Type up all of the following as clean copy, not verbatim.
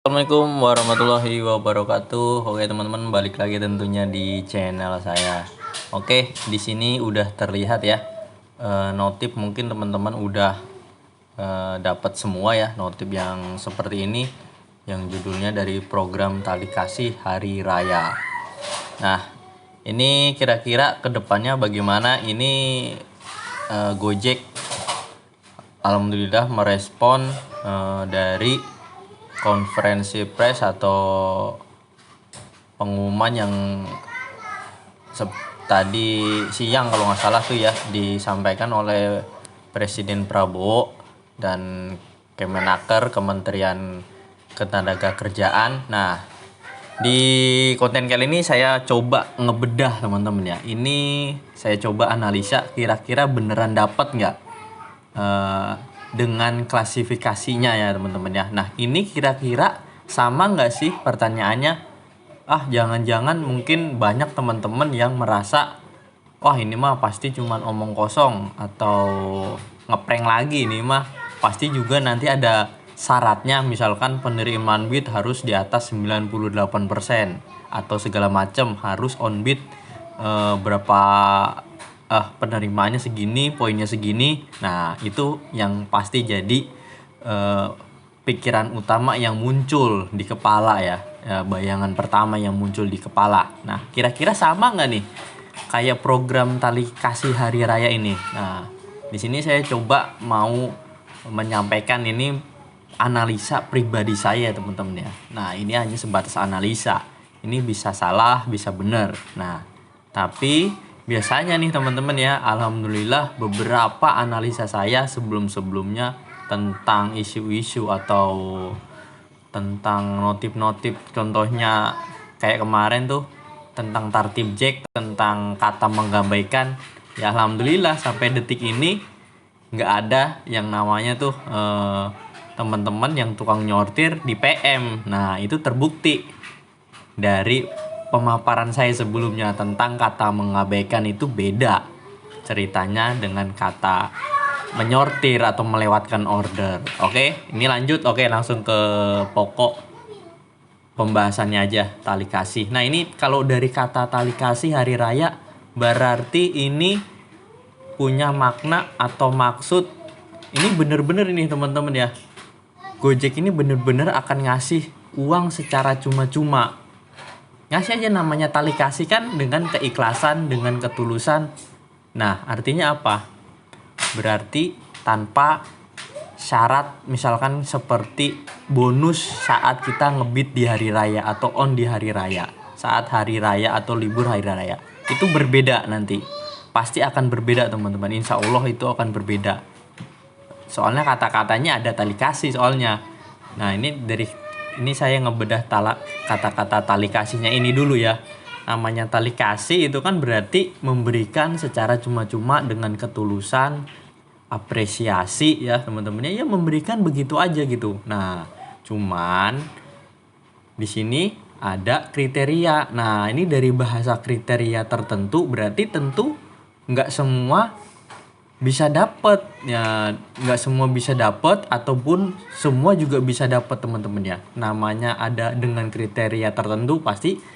Assalamualaikum warahmatullahi wabarakatuh. Oke teman-teman, balik lagi tentunya di channel saya. Oke, di sini udah terlihat ya notif, mungkin teman-teman udah dapat semua ya notif yang seperti ini, yang judulnya dari program Tali Kasih Hari Raya. Nah, ini kira-kira kedepannya bagaimana? Ini Gojek alhamdulillah merespon dari konferensi pers atau pengumuman yang tadi siang kalau nggak salah tuh ya, disampaikan oleh Presiden Prabowo dan Kemenaker, Kementerian Ketenagakerjaan. Nah, di konten kali ini saya coba ngebedah teman-teman ya. Ini saya coba analisa kira-kira beneran dapat nggak dengan klasifikasinya ya teman-teman ya. Nah, ini kira-kira sama nggak sih pertanyaannya? Jangan-jangan mungkin banyak teman-teman yang merasa wah ini mah pasti cuman omong kosong atau ngeprank lagi, ini mah pasti juga nanti ada syaratnya, misalkan penerimaan bid harus di atas 98% atau segala macam, harus on bid berapa penerimaannya segini, poinnya segini. Nah, itu yang pasti jadi pikiran utama yang muncul di kepala ya, bayangan pertama yang muncul di kepala. Nah, kira-kira sama nggak nih kayak program Tali Kasih Hari Raya ini? Nah, di sini saya coba mau menyampaikan ini analisa pribadi saya teman-teman ya. Nah, ini hanya sebatas analisa. Ini bisa salah, bisa benar. Nah, tapi biasanya nih teman-teman ya, alhamdulillah beberapa analisa saya sebelum-sebelumnya tentang isu-isu atau tentang notif-notif, contohnya kayak kemarin tuh tentang tartib Jack, tentang kata mengabaikan, ya alhamdulillah sampai detik ini nggak ada yang namanya tuh teman-teman yang tukang nyortir di PM. Nah, itu terbukti dari pemaparan saya sebelumnya tentang kata mengabaikan itu beda ceritanya dengan kata menyortir atau melewatkan order. Oke, ini lanjut. Oke, langsung ke pokok pembahasannya aja, tali kasih. Nah, ini kalau dari kata tali kasih hari raya berarti ini punya makna atau maksud, ini bener-bener ini teman-teman ya, Gojek ini bener-bener akan ngasih uang secara cuma-cuma. Ngasih aja, namanya tali kasih kan dengan keikhlasan, dengan ketulusan. Nah, artinya apa? Berarti tanpa syarat, misalkan seperti bonus saat kita ngebid di hari raya atau on di hari raya, saat hari raya atau libur hari raya. Itu berbeda nanti. Pasti akan berbeda teman-teman. Insya Allah itu akan berbeda. Soalnya kata-katanya ada tali kasih soalnya. Nah, ini saya ngebedah kata-kata tali kasihnya ini dulu ya. Namanya tali kasih itu kan berarti memberikan secara cuma-cuma dengan ketulusan, apresiasi ya teman-temannya, ya memberikan begitu aja gitu. Nah, cuman di sini ada kriteria. Nah, ini dari bahasa kriteria tertentu, berarti tentu nggak semua bisa dapat ya, nggak semua bisa dapat ataupun semua juga bisa dapat teman-teman ya. Namanya ada dengan kriteria tertentu, pasti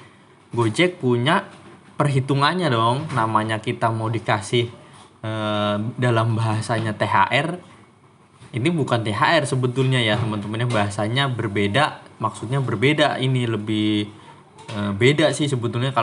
Gojek punya perhitungannya dong. Namanya kita mau dikasih dalam bahasanya THR, ini bukan THR sebetulnya ya teman-teman, bahasanya berbeda, maksudnya berbeda. Ini lebih beda sih sebetulnya.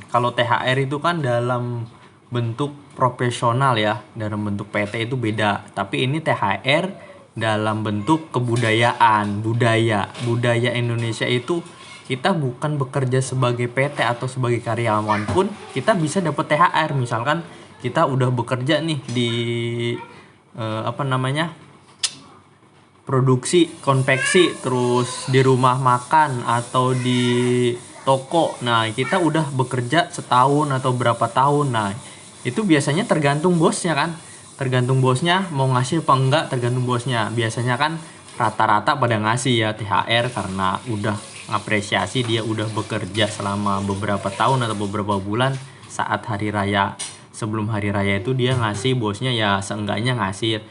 Kalau THR itu kan dalam bentuk profesional ya, dalam bentuk PT itu beda. Tapi ini THR dalam bentuk kebudayaan, budaya Indonesia itu kita bukan bekerja sebagai PT atau sebagai karyawan pun kita bisa dapat THR. Misalkan kita udah bekerja nih di produksi konveksi, terus di rumah makan atau di toko. Nah, kita udah bekerja setahun atau berapa tahun. Nah, itu biasanya tergantung bosnya kan. Tergantung bosnya mau ngasih apa enggak, tergantung bosnya. Biasanya kan rata-rata pada ngasih ya THR karena udah apresiasi dia udah bekerja selama beberapa tahun atau beberapa bulan. Saat hari raya, sebelum hari raya itu dia ngasih, bosnya ya seenggaknya ngasih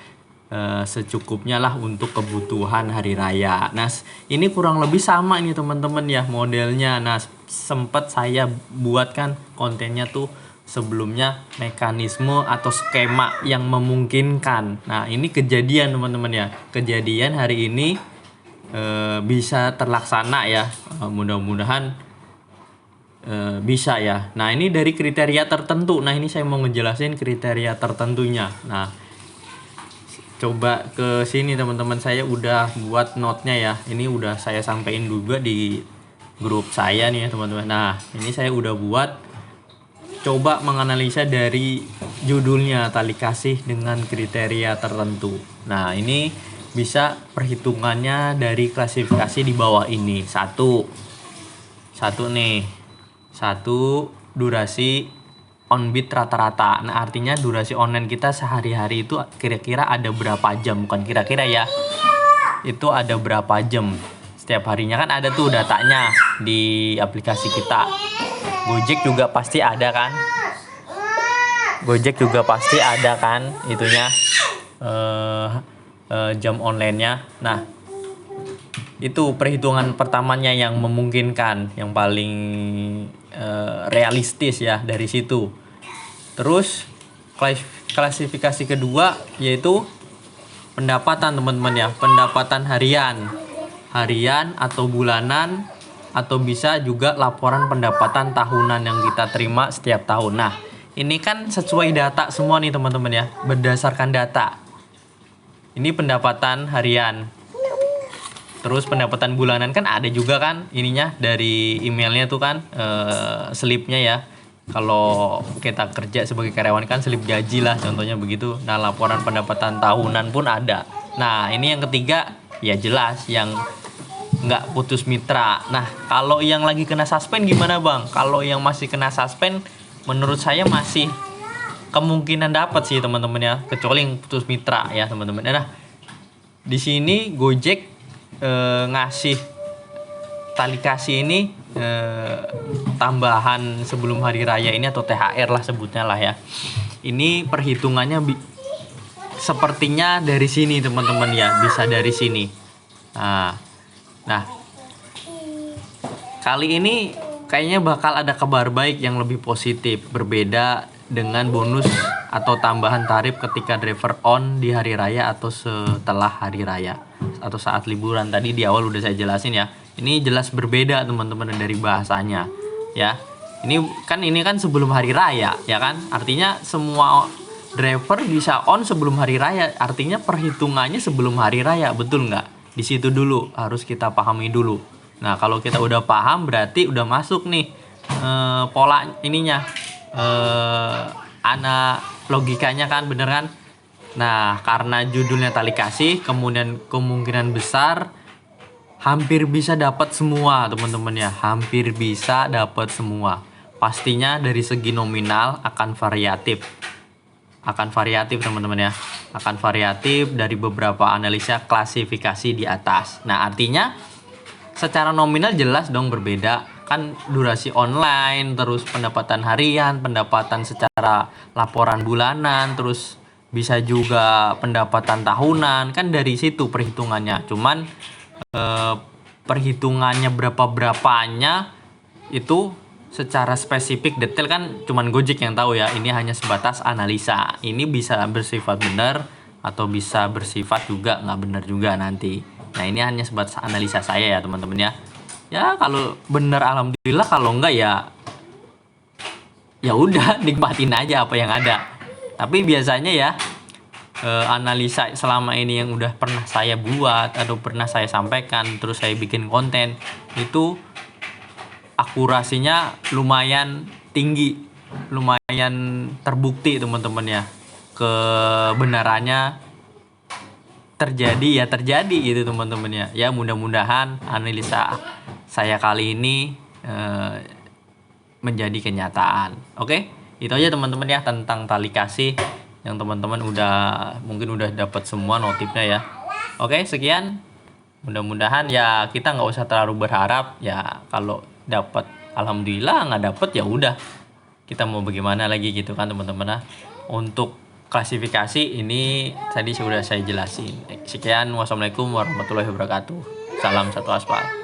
secukupnya lah untuk kebutuhan hari raya. Nah, ini kurang lebih sama ini teman-teman ya modelnya. Nah, sempat saya buatkan kontennya tuh sebelumnya, mekanisme atau skema yang memungkinkan. Nah, ini kejadian teman-teman ya. Kejadian hari ini bisa terlaksana ya. Mudah-mudahan bisa ya. Nah, ini dari kriteria tertentu. Nah, ini saya mau ngejelasin kriteria tertentunya. Nah, coba ke sini teman-teman, saya udah buat note-nya ya. Ini udah saya sampaikan juga di grup saya nih ya teman-teman. Nah, ini saya udah buat, coba menganalisa dari judulnya tali kasih dengan kriteria tertentu. Nah, ini bisa perhitungannya dari klasifikasi di bawah ini. Satu nih. Satu, durasi on beat rata-rata. Nah, artinya durasi online kita sehari-hari itu kira-kira ada berapa jam, bukan kira-kira ya, itu ada berapa jam setiap harinya. Kan ada tuh datanya di aplikasi kita. Gojek juga pasti ada kan, itunya jam online-nya. Nah, itu perhitungan pertamanya yang memungkinkan, yang paling realistis ya dari situ. Terus klasifikasi kedua yaitu pendapatan teman-teman ya, pendapatan harian atau bulanan, atau bisa juga laporan pendapatan tahunan yang kita terima setiap tahun. Nah, ini kan sesuai data semua nih teman-teman ya, berdasarkan data. Ini pendapatan harian. Terus pendapatan bulanan kan ada juga kan ininya dari emailnya tuh kan, slipnya ya. Kalau kita kerja sebagai karyawan kan slip gaji lah contohnya begitu. Nah, laporan pendapatan tahunan pun ada. Nah, ini yang ketiga ya jelas yang nggak putus mitra. Nah, kalau yang lagi kena suspend gimana bang? Kalau yang masih kena suspend menurut saya masih kemungkinan dapat sih teman-teman ya, kecuali yang putus mitra ya teman-teman. Nah, di sini Gojek ngasih tali kasih ini tambahan sebelum hari raya ini, atau THR lah sebutnya lah ya. Ini perhitungannya sepertinya dari sini teman-teman ya, bisa dari sini. Nah, kali ini kayaknya bakal ada kabar baik yang lebih positif, berbeda dengan bonus atau tambahan tarif ketika driver on di hari raya atau setelah hari raya atau saat liburan. Tadi di awal udah saya jelasin ya. Ini jelas berbeda teman-teman dari bahasanya ya. Ini kan sebelum hari raya ya kan. Artinya semua driver bisa on sebelum hari raya. Artinya perhitungannya sebelum hari raya, betul nggak? Di situ dulu harus kita pahami dulu. Nah, kalau kita udah paham berarti udah masuk nih pola ininya, logikanya kan, bener kan? Nah, karena judulnya tali kasih, kemudian kemungkinan besar hampir bisa dapat semua teman-teman ya, hampir bisa dapat semua. Pastinya dari segi nominal akan variatif teman-teman ya, akan variatif dari beberapa analisa klasifikasi di atas. Nah, artinya secara nominal jelas dong berbeda kan, durasi online, terus pendapatan harian, pendapatan secara laporan bulanan, terus bisa juga pendapatan tahunan, kan dari situ perhitungannya. Cuman perhitungannya berapanya itu secara spesifik detail kan cuman Gojek yang tahu ya. Ini hanya sebatas analisa. Ini bisa bersifat benar atau bisa bersifat juga nggak benar juga nanti. Nah, ini hanya sebatas analisa saya ya teman-teman ya. Ya kalau benar alhamdulillah, kalau enggak ya udah nikmatin aja apa yang ada. Tapi biasanya ya analisa selama ini yang udah pernah saya buat atau pernah saya sampaikan, terus saya bikin konten, itu akurasinya lumayan tinggi, lumayan terbukti teman-teman ya. Kebenarannya terjadi gitu teman-teman ya. Ya mudah-mudahan analisa saya kali ini menjadi kenyataan. Oke, itu aja teman-teman ya tentang tali kasih, yang teman-teman mungkin udah dapat semua notifnya ya. Oke, sekian. Mudah-mudahan ya kita nggak usah terlalu berharap ya. Kalau dapat alhamdulillah, nggak dapat ya udah, kita mau bagaimana lagi gitu kan teman-teman. Untuk klasifikasi ini tadi sudah saya jelasin. Sekian, wassalamualaikum warahmatullahi wabarakatuh. Salam satu aspal.